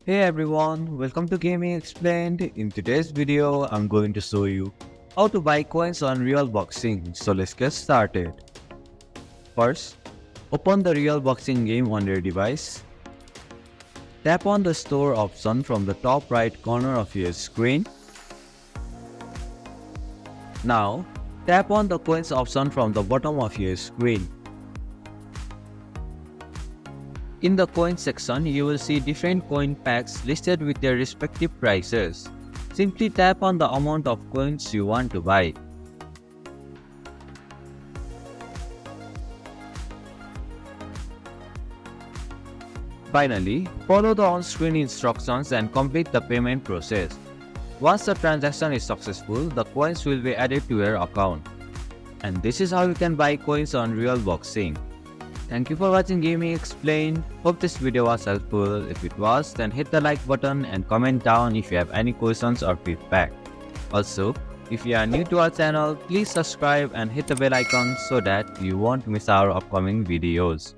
Hey everyone, welcome to Gaming Explained. In today's video, I'm going to show you how to buy coins on Real Boxing. So let's get started. First, open the Real Boxing game on your device. Tap on the store option from the top right corner of your screen. Now, tap on the coins option from the bottom of your screen. In the coin section, you will see different coin packs listed with their respective prices. Simply tap on the amount of coins you want to buy. Finally, follow the on-screen instructions and complete the payment process. Once the transaction is successful, the coins will be added to your account. And this is how you can buy coins on Real Boxing. Thank you for watching Gaming Explained. Hope this video was helpful. If it was, then hit the like button and comment down if you have any questions or feedback. Also, if you are new to our channel, please subscribe and hit the bell icon so that you won't miss our upcoming videos.